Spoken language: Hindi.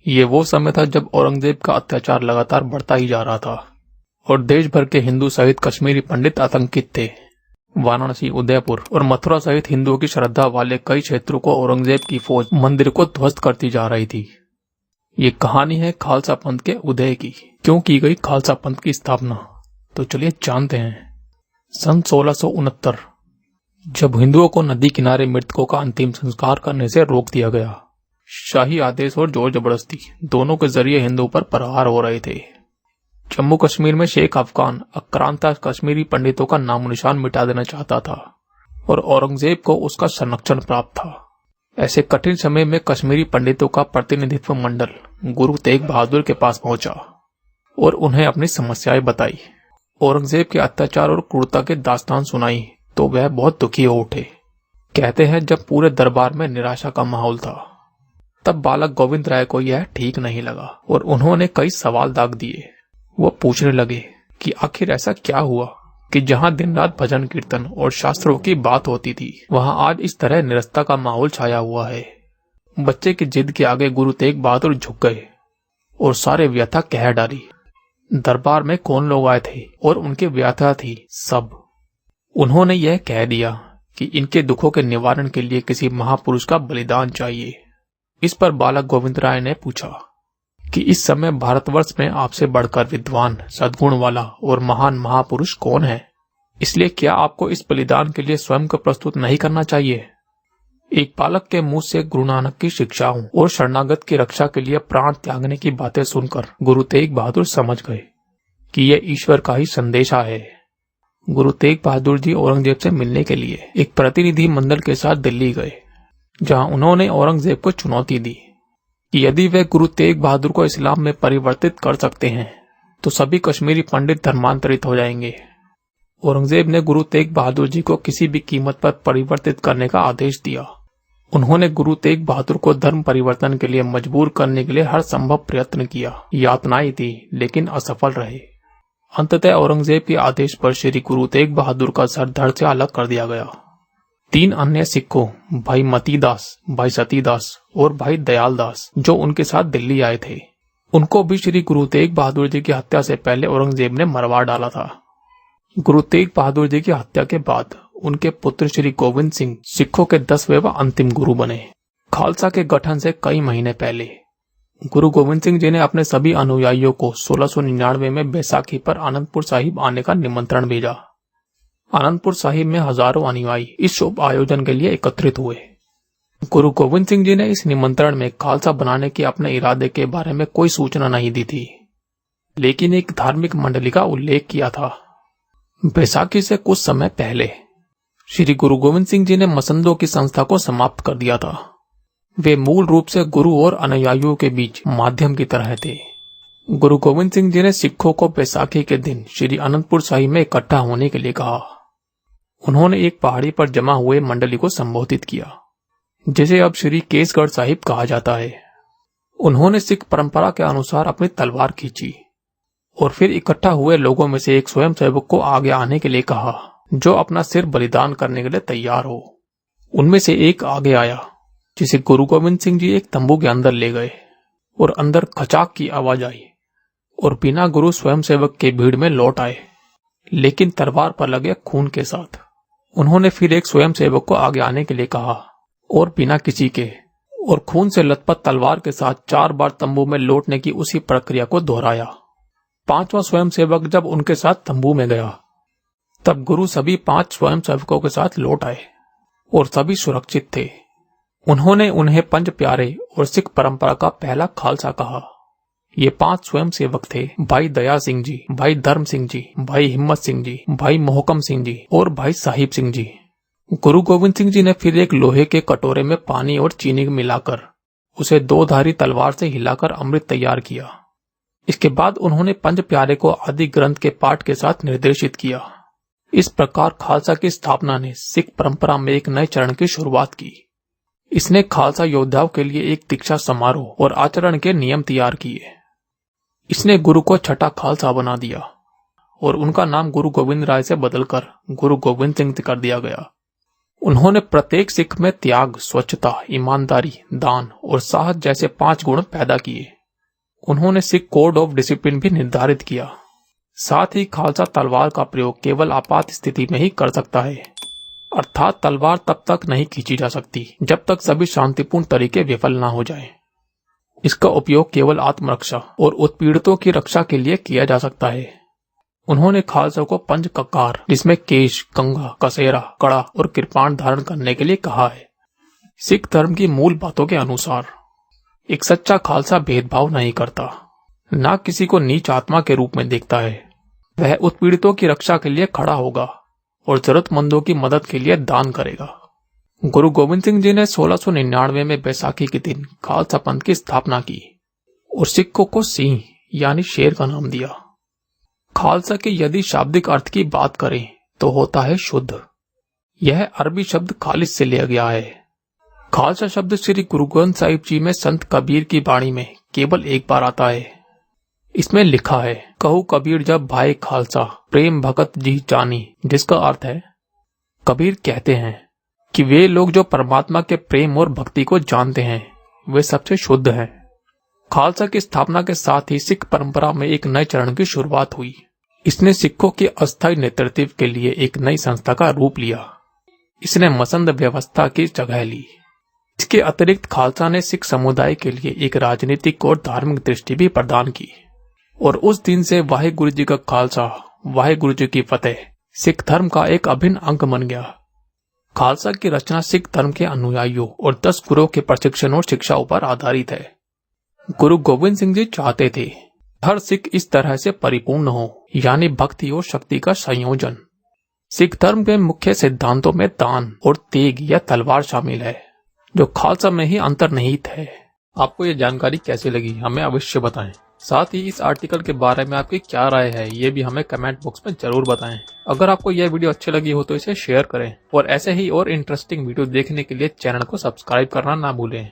ये वो समय था जब औरंगजेब का अत्याचार लगातार बढ़ता ही जा रहा था और देश भर के हिंदू सहित कश्मीरी पंडित आतंकित थे। वाराणसी, उदयपुर और मथुरा सहित हिंदुओं की श्रद्धा वाले कई क्षेत्रों को औरंगजेब की फौज मंदिर को ध्वस्त करती जा रही थी। ये कहानी है खालसा पंथ के उदय की। क्यों की गई खालसा पंथ की स्थापना, तो चलिए जानते हैं। सन 1669 जब हिंदुओं को नदी किनारे मृतकों का अंतिम संस्कार करने से रोक दिया गया। शाही आदेश और जोर जबरदस्ती दोनों के जरिए हिंदुओं पर प्रहार हो रहे थे। जम्मू कश्मीर में शेख अफगान आक्रांता कश्मीरी पंडितों का नामो निशान मिटा देना चाहता था और औरंगजेब को उसका संरक्षण प्राप्त था। ऐसे कठिन समय में कश्मीरी पंडितों का प्रतिनिधित्व मंडल गुरु तेग बहादुर के पास पहुंचा और उन्हें अपनी समस्याएं बताई। औरंगजेब के अत्याचार और क्रूरता के दास्तान सुनाई तो वह बहुत दुखी हो उठे। कहते हैं जब पूरे दरबार में निराशा का माहौल था तब बालक गोविंद राय को यह ठीक नहीं लगा और उन्होंने कई सवाल दाग दिए। वो पूछने लगे कि आखिर ऐसा क्या हुआ कि जहां दिन रात भजन कीर्तन और शास्त्रों की बात होती थी वहां आज इस तरह निरस्ता का माहौल छाया हुआ है। बच्चे की जिद के आगे गुरु तेग बहादुर झुक गए और सारे व्यथा कह डाली। दरबार में कौन लोग आए थे और उनकी व्यथा थी सब। उन्होंने यह कह दिया कि इनके दुखों के निवारण के लिए किसी महापुरुष का बलिदान चाहिए। इस पर बालक गोविंद राय ने पूछा कि इस समय भारतवर्ष में आपसे बढ़कर विद्वान, सद्गुण वाला और महान महापुरुष कौन है, इसलिए क्या आपको इस बलिदान के लिए स्वयं को प्रस्तुत नहीं करना चाहिए। एक बालक के मुंह से गुरु नानक की शिक्षाओं और शरणागत की रक्षा के लिए प्राण त्यागने की बातें सुनकर गुरु तेग बहादुर समझ गए कि यह ईश्वर का ही संदेशा है। गुरु तेग बहादुर जी औरंगजेब से मिलने के लिए एक प्रतिनिधि मंडल के साथ दिल्ली गए, जहां उन्होंने औरंगजेब को चुनौती दी कि यदि वे गुरु तेग बहादुर को इस्लाम में परिवर्तित कर सकते हैं तो सभी कश्मीरी पंडित धर्मांतरित हो जाएंगे। औरंगजेब ने गुरु तेग बहादुर जी को किसी भी कीमत पर परिवर्तित करने का आदेश दिया। उन्होंने गुरु तेग बहादुर को धर्म परिवर्तन के लिए मजबूर करने के लिए हर संभव प्रयत्न किया। यातनाएं दी लेकिन असफल रहे। अंततः औरंगजेब के आदेश पर श्री गुरु तेग बहादुर का सर धड़ से अलग कर दिया गया। 3 अन्य सिखों, भाई मतीदास, भाई सतीदास और भाई दयाल दास, जो उनके साथ दिल्ली आए थे, उनको भी श्री गुरु तेग बहादुर जी की हत्या से पहले औरंगजेब ने मरवा डाला था। गुरु तेग बहादुर जी की हत्या के बाद उनके पुत्र श्री गोविंद सिंह सिखों के 10वें व अंतिम गुरु बने। खालसा के गठन से कई महीने पहले गुरु गोविंद सिंह जी ने अपने सभी अनुयायियों को 1699 में बैसाखी पर आनंदपुर साहिब आने का निमंत्रण भेजा। आनंदपुर साहिब में हजारों अनुयायी इस शुभ आयोजन के लिए एकत्रित हुए। गुरु गोविंद सिंह जी ने इस निमंत्रण में खालसा बनाने के अपने इरादे के बारे में कोई सूचना नहीं दी थी, लेकिन एक धार्मिक मंडली का उल्लेख किया था। बैसाखी से कुछ समय पहले श्री गुरु गोविंद सिंह जी ने मसंदों की संस्था को समाप्त कर दिया था। वे मूल रूप से गुरु और अनुयायियों के बीच माध्यम की तरह थे। गुरु गोविंद सिंह जी ने सिखों को बैसाखी के दिन श्री अनंतपुर साहिब में इकट्ठा होने के लिए कहा। उन्होंने एक पहाड़ी पर जमा हुए मंडली को संबोधित किया, जिसे अब श्री केसगढ़ साहिब कहा जाता है। उन्होंने सिख परंपरा के अनुसार अपनी तलवार खींची और फिर इकट्ठा हुए लोगों में से एक स्वयं सेवक को आगे आने के लिए कहा, जो अपना सिर बलिदान करने के लिए तैयार हो। उनमें से एक आगे आया, जिसे गुरु गोविंद सिंह जी एक तंबू के अंदर ले गए और अंदर खचाक की आवाज आई और बिना गुरु स्वयं सेवक के भीड़ में लौट आए, लेकिन तलवार पर लगे खून के साथ। उन्होंने फिर एक स्वयं सेवक को आगे आने के लिए कहा और बिना किसी के और खून से लथपथ तलवार के साथ 4 बार तंबू में लौटने की उसी प्रक्रिया को दोहराया। 5वां स्वयं सेवक जब उनके साथ तंबू में गया, तब गुरु सभी 5 स्वयं सेवकों के साथ लौट आए और सभी सुरक्षित थे। उन्होंने उन्हें 5 प्यारे और सिख परंपरा का पहला खालसा कहा। ये 5 स्वयं सेवक थे भाई दया सिंह जी, भाई धर्म सिंह जी, भाई हिम्मत सिंह जी, भाई मोहकम सिंह जी और भाई साहिब सिंह जी। गुरु गोविंद सिंह जी ने फिर एक लोहे के कटोरे में पानी और चीनी मिलाकर उसे 2 धारी तलवार से हिलाकर अमृत तैयार किया। इसके बाद उन्होंने 5 प्यारे को आदि ग्रंथ के पाठ के साथ निर्देशित किया। इस प्रकार खालसा की स्थापना ने सिख परंपरा में एक नए चरण की शुरुआत की। इसने खालसा योद्धाओं के लिए एक दीक्षा समारोह और आचरण के नियम तैयार किए। इसने गुरु को छठा खालसा बना दिया और उनका नाम गुरु गोविंद राय से बदलकर गुरु गोविंद सिंह कर दिया गया। उन्होंने प्रत्येक सिख में त्याग, स्वच्छता, ईमानदारी, दान और साहस जैसे 5 गुण पैदा किए। उन्होंने सिख कोड ऑफ डिसिप्लिन भी निर्धारित किया। साथ ही खालसा तलवार का प्रयोग केवल आपात स्थिति में ही कर सकता है, अर्थात तलवार तब तक नहीं खींची जा सकती जब तक सभी शांतिपूर्ण तरीके विफल न हो जाएं। इसका उपयोग केवल आत्मरक्षा और उत्पीड़ितों की रक्षा के लिए किया जा सकता है। उन्होंने खालसा को पंच ककार, जिसमें केश, कंघा, कसेरा, कड़ा और कृपाण धारण करने के लिए कहा है। सिख धर्म की मूल बातों के अनुसार एक सच्चा खालसा भेदभाव नहीं करता, न किसी को नीच आत्मा के रूप में देखता है। वह उत्पीड़ितों की रक्षा के लिए खड़ा होगा और जरूरतमंदों की मदद के लिए दान करेगा। गुरु गोविंद सिंह जी ने 1699 में बैसाखी के दिन खालसा पंथ की स्थापना की और सिखों को सिंह यानी शेर का नाम दिया। खालसा के यदि शाब्दिक अर्थ की बात करें तो होता है शुद्ध। यह अरबी शब्द खालिस से लिया गया है। खालसा शब्द श्री गुरु ग्रंथ साहिब जी में संत कबीर की वाणी में केवल एक बार आता है। इसमें लिखा है, कहू कबीर जब भाई खालसा, प्रेम भगत जी जानी, जिसका अर्थ है, कबीर कहते हैं कि वे लोग जो परमात्मा के प्रेम और भक्ति को जानते हैं वे सबसे शुद्ध हैं। खालसा की स्थापना के साथ ही सिख परंपरा में एक नए चरण की शुरुआत हुई। इसने सिखों के अस्थायी नेतृत्व के लिए एक नई संस्था का रूप लिया। इसने मसंद व्यवस्था की जगह ली। इसके अतिरिक्त खालसा ने सिख समुदाय के लिए एक राजनीतिक और धार्मिक दृष्टि भी प्रदान की और उस दिन से वाहेगुरु जी का खालसा, वाहेगुरु जी की फतेह सिख धर्म का एक अभिन्न अंग बन गया। खालसा की रचना सिख धर्म के अनुयायियों और 10 गुरुओं के प्रशिक्षण और शिक्षाओं पर आधारित है। गुरु गोविंद सिंह जी चाहते थे हर सिख इस तरह से परिपूर्ण हो, यानी भक्ति और शक्ति का संयोजन। सिख धर्म के मुख्य सिद्धांतों में दान और तेग या तलवार शामिल है, जो खालसा में ही अंतर्निहित है। आपको ये जानकारी कैसी लगी हमें अवश्य बताएं। साथ ही इस आर्टिकल के बारे में आपकी क्या राय है ये भी हमें कमेंट बॉक्स में जरूर बताएं। अगर आपको यह वीडियो अच्छी लगी हो तो इसे शेयर करें और ऐसे ही और इंटरेस्टिंग वीडियो देखने के लिए चैनल को सब्सक्राइब करना ना भूलें।